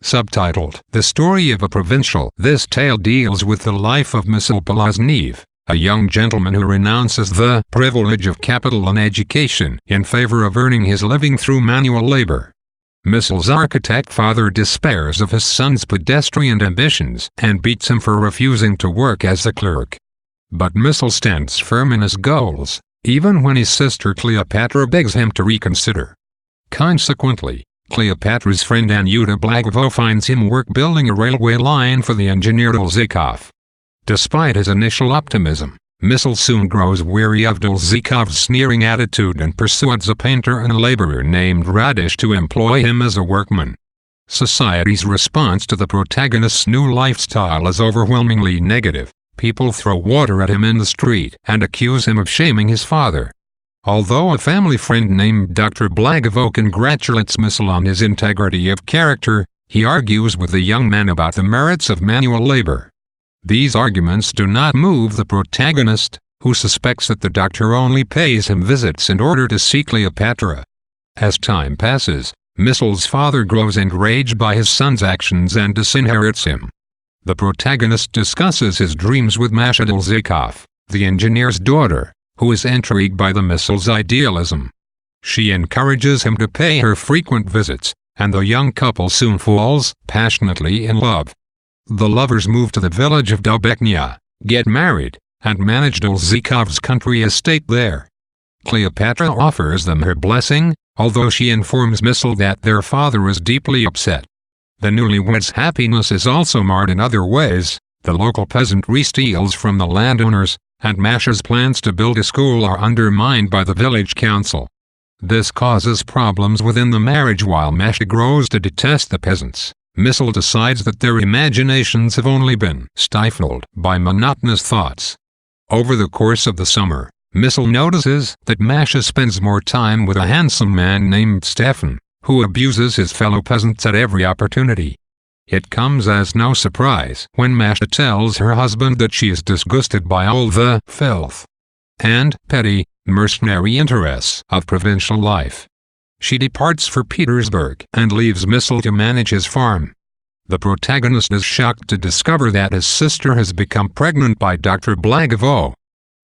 Subtitled The Story of a Provincial. This tale deals with the life of Michel Poloznev, a young gentleman who renounces the privilege of capital and education in favor of earning his living through manual labor. Michel's architect father despairs of his son's pedestrian ambitions and beats him for refusing to work as a clerk. But Michel stands firm in his goals, even when his sister Cleopatra begs him to reconsider. Consequently, Cleopatra's friend Anyuta Blagovo finds him work building a railway line for the engineer Chekhov. Despite his initial optimism, Michel soon grows weary of Chékhov's sneering attitude and persuades a painter and laborer named Radish to employ him as a workman. Society's response to the protagonist's new lifestyle is overwhelmingly negative. People throw water at him in the street and accuse him of shaming his father. Although a family friend named Dr. Blagovo congratulates Michel on his integrity of character, he argues with the young man about the merits of manual labor. These arguments do not move the protagonist, who suspects that the doctor only pays him visits in order to see Cleopatra. As time passes, Michel's father grows enraged by his son's actions and disinherits him. The protagonist discusses his dreams with Masha Chekhov, the engineer's daughter, who is intrigued by the Michel's idealism. She encourages him to pay her frequent visits, and the young couple soon falls passionately in love. The lovers move to the village of Dubeknya, get married, and manage Chekhov's country estate there. Cleopatra offers them her blessing, although she informs Michel that their father is deeply upset. The newlyweds' happiness is also marred in other ways. The local peasantry steals from the landowners, and Masha's plans to build a school are undermined by the village council. This causes problems within the marriage while Masha grows to detest the peasants. Michel decides that their imaginations have only been stifled by monotonous thoughts. Over the course of the summer, Michel notices that Masha spends more time with a handsome man named Stefan, who abuses his fellow peasants at every opportunity. It comes as no surprise when Masha tells her husband that she is disgusted by all the filth and petty, mercenary interests of provincial life. She departs for Petersburg and leaves Michel to manage his farm. The protagonist is shocked to discover that his sister has become pregnant by Dr. Blagovo.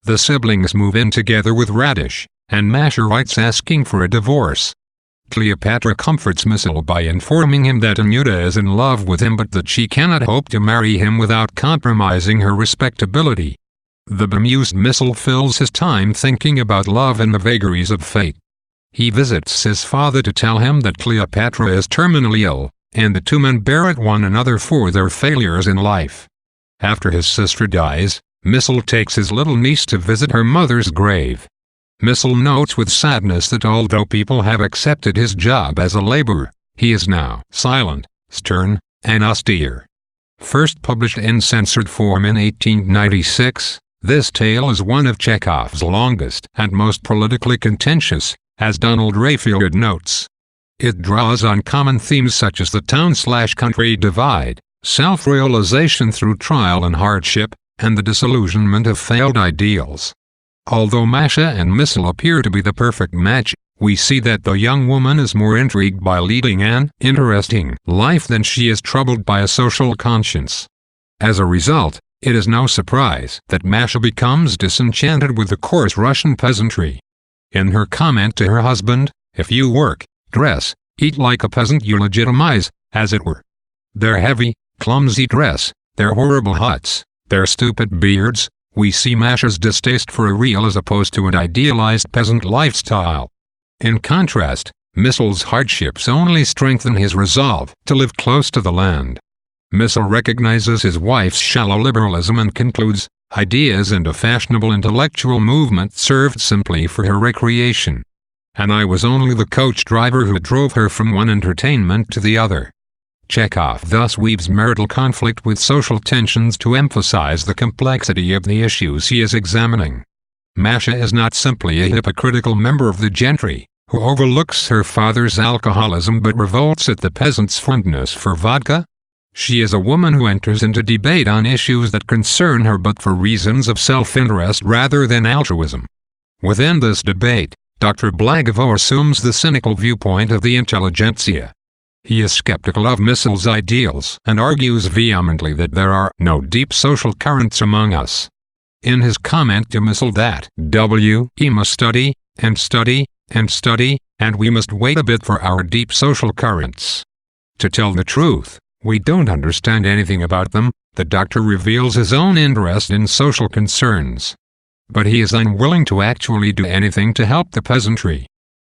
The siblings move in together with Radish, and Masha writes asking for a divorce. Cleopatra comforts Michel by informing him that Anyuta is in love with him but that she cannot hope to marry him without compromising her respectability. The bemused Michel fills his time thinking about love and the vagaries of fate. He visits his father to tell him that Cleopatra is terminally ill, and the two men bear at one another for their failures in life. After his sister dies, Michel takes his little niece to visit her mother's grave. Michel notes with sadness that although people have accepted his job as a laborer, he is now silent, stern, and austere. First published in censored form in 1896, this tale is one of Chekhov's longest and most politically contentious, as Donald Rayfield notes. It draws on common themes such as the town-slash-country divide, self-realization through trial and hardship, and the disillusionment of failed ideals. Although Masha and Michel appear to be the perfect match, we see that the young woman is more intrigued by leading an interesting life than she is troubled by a social conscience. As a result, it is no surprise that Masha becomes disenchanted with the coarse Russian peasantry. In her comment to her husband, "If you work, dress, eat like a peasant you legitimize, as it were, their heavy, clumsy dress, their horrible huts, their stupid beards," we see Masha's distaste for a real as opposed to an idealized peasant lifestyle. In contrast, Michel's hardships only strengthen his resolve to live close to the land. Michel recognizes his wife's shallow liberalism and concludes, "Ideas and a fashionable intellectual movement served simply for her recreation. And I was only the coach driver who drove her from one entertainment to the other." Chekhov thus weaves marital conflict with social tensions to emphasize the complexity of the issues he is examining. Masha is not simply a hypocritical member of the gentry, who overlooks her father's alcoholism but revolts at the peasant's fondness for vodka. She is a woman who enters into debate on issues that concern her but for reasons of self-interest rather than altruism. Within this debate, Dr. Blagovo assumes the cynical viewpoint of the intelligentsia. He is skeptical of Missel's ideals and argues vehemently that there are no deep social currents among us. In his comment to Missel that we must study, and study, and study, and we must wait a bit for our deep social currents. To tell the truth, we don't understand anything about them. The doctor reveals his own interest in social concerns. But he is unwilling to actually do anything to help the peasantry.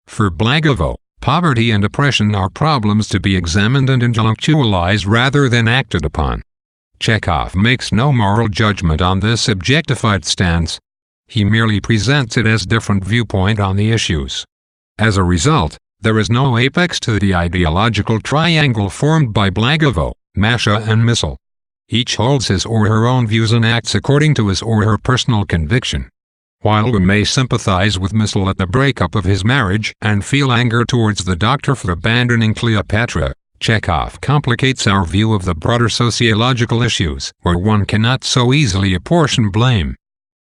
For Blagovo, poverty and oppression are problems to be examined and intellectualized rather than acted upon. Chekhov makes no moral judgment on this objectified stance. He merely presents it as a different viewpoint on the issues. As a result, there is no apex to the ideological triangle formed by Blagovo, Masha and Missel. Each holds his or her own views and acts according to his or her personal conviction. While we may sympathize with Missel at the breakup of his marriage and feel anger towards the doctor for abandoning Cleopatra, Chekhov complicates our view of the broader sociological issues, where one cannot so easily apportion blame.